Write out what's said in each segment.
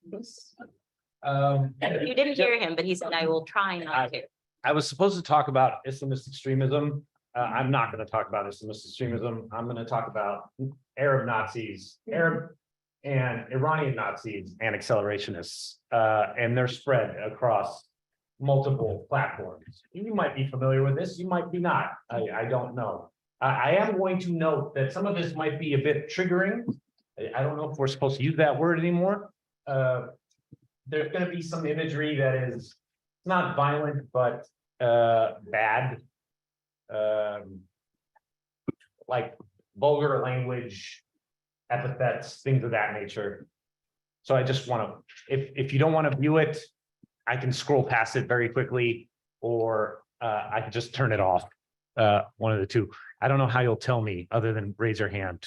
this. You didn't hear him, but he said, I will try not to. I was supposed to talk about Islamist extremism. I'm not going to talk about Islamist extremism. I'm going to talk about Arab Nazis, Arab and Iranian Nazis and accelerationists, and their spread across multiple platforms. You might be familiar with this, you might be not. I don't know. I am going to note that some of this might be a bit triggering. I don't know if we're supposed to use that word anymore. There's going to be some imagery that is not violent, but bad, like vulgar language, epithets, things of that nature. So I just want to, if you don't want to view it, I can scroll past it very quickly, or I can just turn it off. One of the two. I don't know how you'll tell me other than raise your hand.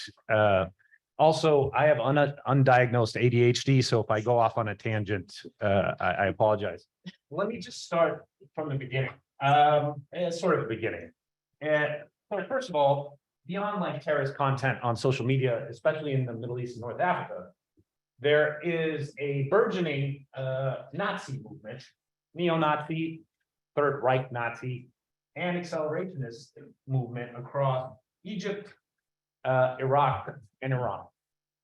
Also, I have undiagnosed ADHD, so if I go off on a tangent, I apologize. Let me just start from the beginning. Sort of the beginning. First of all, beyond like terrorist content on social media, especially in the Middle East and North Africa, there is a burgeoning Nazi movement, neo-Nazi, Third Reich Nazi, and accelerationist movement across Egypt, Iraq, and Iran.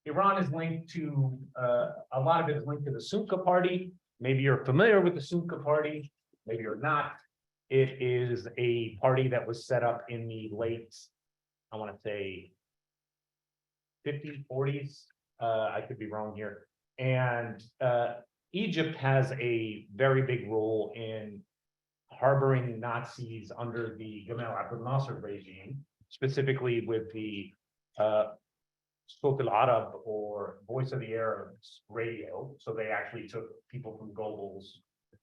Iran is linked to, a lot of it is linked to the Sunni party. Maybe you're familiar with the Sunni party, maybe you're not. It is a party that was set up in the late, I want to say, 50s, 40s. I could be wrong here. And Egypt has a very big role in harboring Nazis under the Gamal Abdel Nasser regime, specifically with the Sawt al-Arab, or Voice of the Arabs radio. So they actually took people from Goebbels,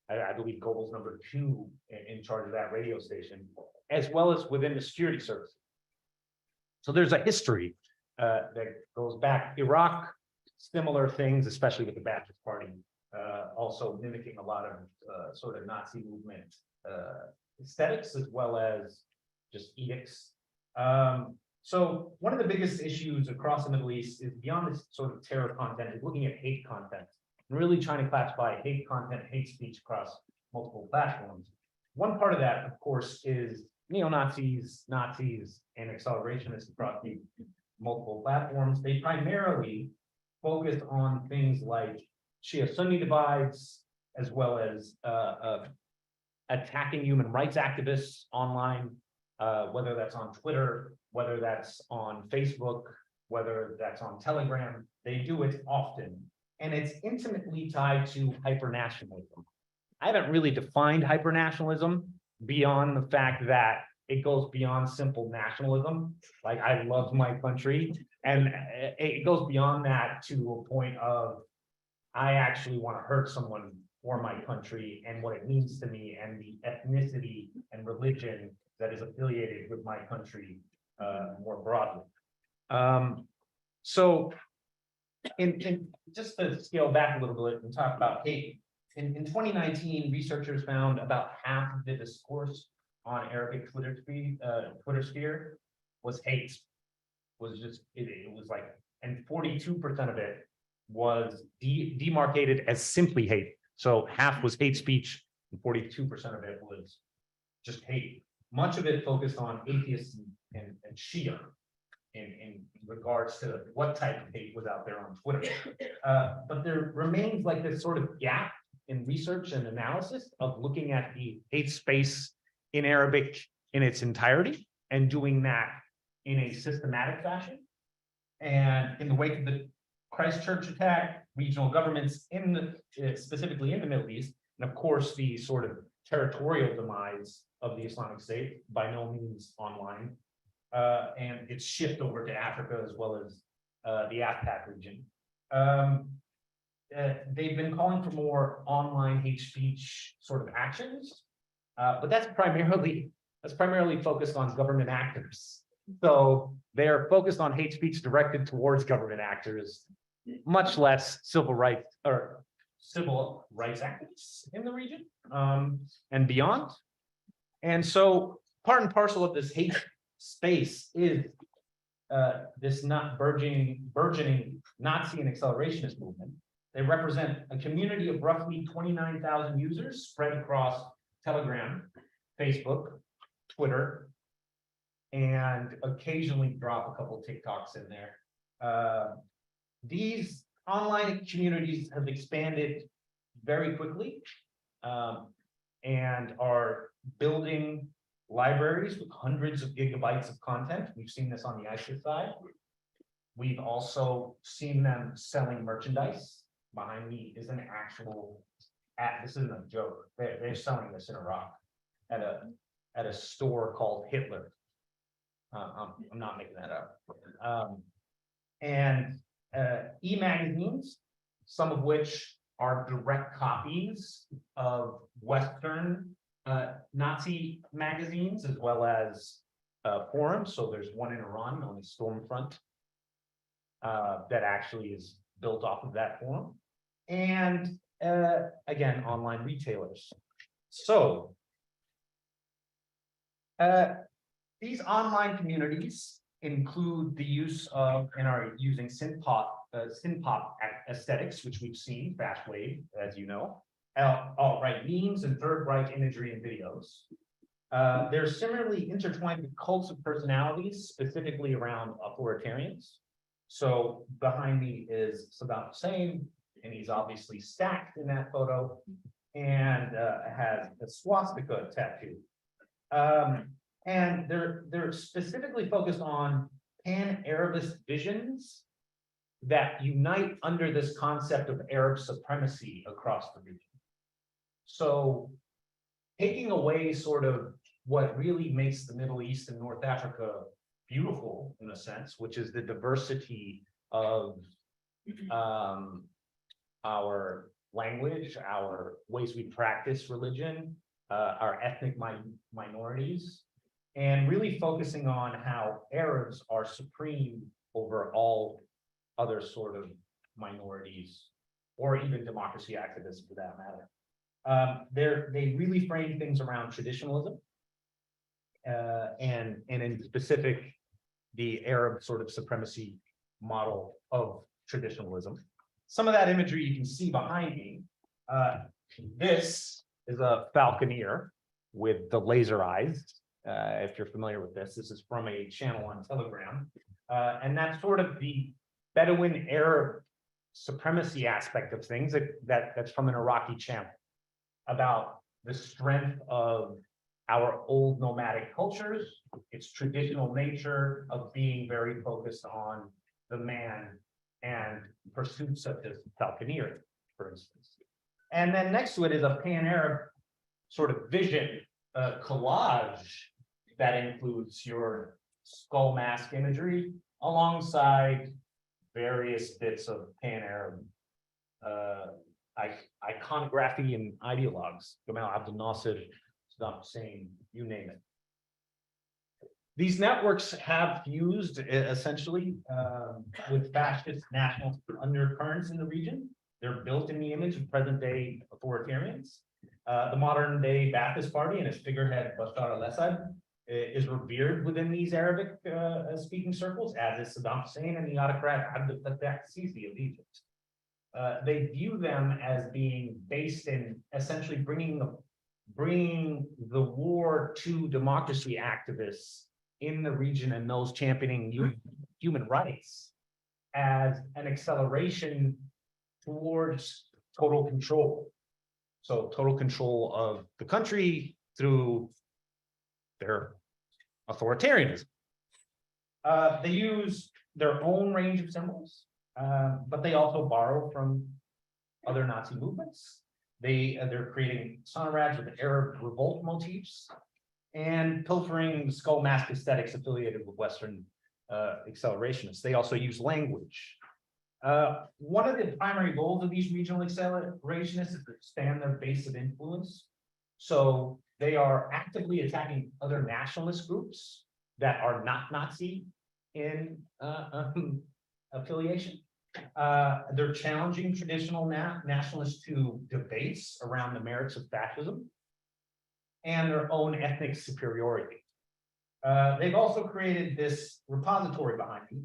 I believe Goebbels #2 in charge of that radio station, as well as within the security services. So there's a history that goes back. Iraq, similar things, especially with the Ba'ath Party, also mimicking a lot of sort of Nazi movement aesthetics, as well as just edicts. So one of the biggest issues across the Middle East is beyond this sort of terror content, is looking at hate content, and really trying to classify hate content, hate speech across multiple platforms. One part of that, of course, is neo-Nazis, Nazis, and accelerationists across the multiple platforms. They primarily focus on things like Shia-Sunni divides, as well as attacking human rights activists online, whether that's on Twitter, whether that's on Facebook, whether that's on Telegram. They do it often, and it's intimately tied to hypernationalism. I haven't really defined hypernationalism beyond the fact that it goes beyond simple nationalism, like I love my country, and it goes beyond that to a point of I actually want to hurt someone for my country and what it means to me, and the ethnicity and religion that is affiliated with my country more broadly. So in just to scale back a little bit and talk about hate, in 2019, researchers found about half of the discourse on Arabic Twitter sphere was hate. Was just it was like, and 42% of it was demarcated as simply hate. So half was hate speech, and 42% of it was just hate. Much of it focused on atheists and Shia in regards to what type of hate was out there on Twitter. But there remains like this sort of gap in research and analysis of looking at the hate space in Arabic in its entirety and doing that in a systematic fashion. And in the wake of the Christchurch attack, regional governments specifically in the Middle East, and of course the sort of territorial demise of the Islamic State, by no means online, and its shift over to Africa as well as the AFPAC region. They've been calling for more online hate speech sort of actions, but that's primarily focused on government actors. So they're focused on hate speech directed towards government actors, much less civil rights activists in the region and beyond. And so part and parcel of this hate space is this not burgeoning Nazi and accelerationist movement. They represent a community of roughly 29,000 users spread across Telegram, Facebook, Twitter, and occasionally drop a couple TikToks in there. These online communities have expanded very quickly and are building libraries with hundreds of gigabytes of content. We've seen this on the ISD side. We've also seen them selling merchandise. Behind me is an actual this isn't a joke. They're selling this in Iraq at a store called Hitler. I'm not making that up. And e-magazines, some of which are direct copies of Western Nazi magazines, as well as forums. So there's one in Iran known as Stormfront that actually is built off of that forum. And again, online retailers. So these online communities include the use of and are using synth-pop aesthetics, which we've seen, fast wave, as you know, alt-right memes and Third Reich imagery and videos. They're similarly intertwined with cults of personalities, specifically around authoritarians. So behind me is Saddam Hussein, and he's obviously stacked in that photo, and has a swastika tattoo. And they're specifically focused on pan-Arabist visions that unite under this concept of Arab supremacy across the region. So taking away sort of what really makes the Middle East and North Africa beautiful in a sense, which is the diversity of our language, our ways we practice religion, our ethnic minorities, and really focusing on how Arabs are supreme over all other sort of minorities, or even democracy activists for that matter. They really frame things around traditionalism, and in specific, the Arab sort of supremacy model of traditionalism. Some of that imagery you can see behind me. This is a falconer with the laser eyes. If you're familiar with this is from a channel on Telegram. And that's sort of the Bedouin Arab supremacy aspect of things that's from an Iraqi channel about the strength of our old nomadic cultures, its traditional nature of being very focused on the man and pursuits such as falconeering, for instance. And then next to it is a pan-Arab sort of vision, collage that includes your skull mask imagery alongside various bits of pan-Arab iconography and ideologues. Gamal Abdel Nasser, Saddam Hussein, you name it. These networks have fused essentially with fascist national undercurrents in the region. They're built in the image of present-day authoritarians. The modern-day Ba'athist Party and its figurehead Bashar al-Assad is revered within these Arabic-speaking circles, as is Saddam Hussein and the autocrat Abdel Fattah al-Sisi of Egypt. They view them as being based in essentially bringing the war to democracy activists in the region and those championing human rights as an acceleration towards total control. So total control of the country through their authoritarianism. They use their own range of symbols, but they also borrow from other Nazi movements. They're creating sonarads with Arab revolt motifs and pilfering skull mask aesthetics affiliated with Western accelerationists. They also use language. One of the primary goals of these regional accelerationists is to expand their base of influence. So they are actively attacking other nationalist groups that are not Nazi in affiliation. They're challenging traditional nationalists to debates around the merits of fascism and their own ethnic superiority. They've also created this repository behind me.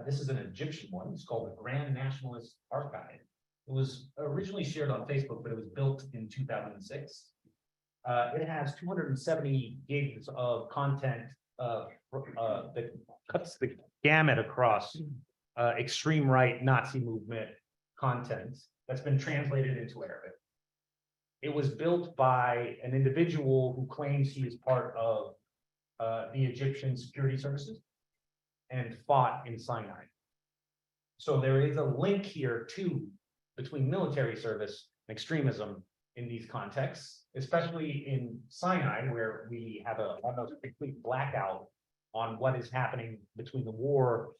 This is an Egyptian one. It's called the Grand Nationalist Archive. It was originally shared on Facebook, but it was built in 2006. It has 270 gigs of content that cuts the gamut across extreme right Nazi movement content that's been translated into Arabic. It was built by an individual who claims he is part of the Egyptian security services and fought in Sinai. So there is a link here too between military service and extremism in these contexts, especially in Sinai, where we have a almost complete blackout on what is happening between the war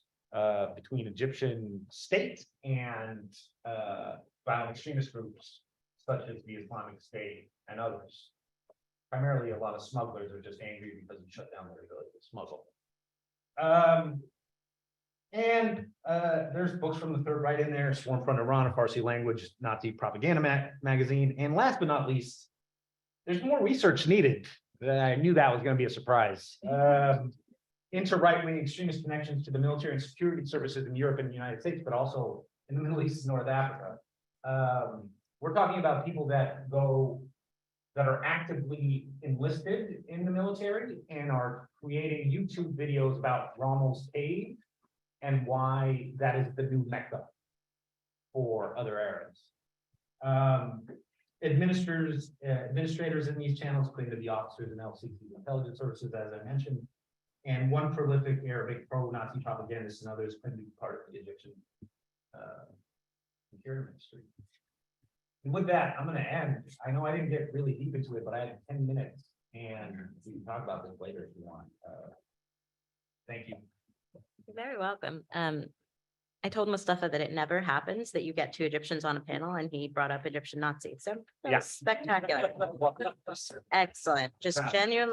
between Egyptian state and violent extremist groups such as the Islamic State and others. Primarily, a lot of smugglers are just angry because we shut down their ability to smuggle. There's books from the Third Reich in there, Sworn Front Iran, a Farsi language Nazi propaganda magazine. And last but not least, there's more research needed. I knew that was going to be a surprise. Into right-wing extremist connections to the military and security services in Europe and the United States, but also in the Middle East and North Africa. We're talking about people that are actively enlisted in the military and are creating YouTube videos about Rommel's cave and why that is the new Mecca for other Arabs. Administrators in these channels claim to be officers in LCC intelligence services, as I mentioned, and one prolific Arabic pro-Nazi propagandist and others claim to be part of the Egyptian security ministry. And with that, I'm going to end. I know I didn't get really deep into it, but I had 10 minutes, and we can talk about this later if you want. Thank you. You're very welcome. I told Moustafa that it never happens that you get two Egyptians on a panel, and he brought up Egyptian Nazis. So that was spectacular. Excellent. Just genuinely.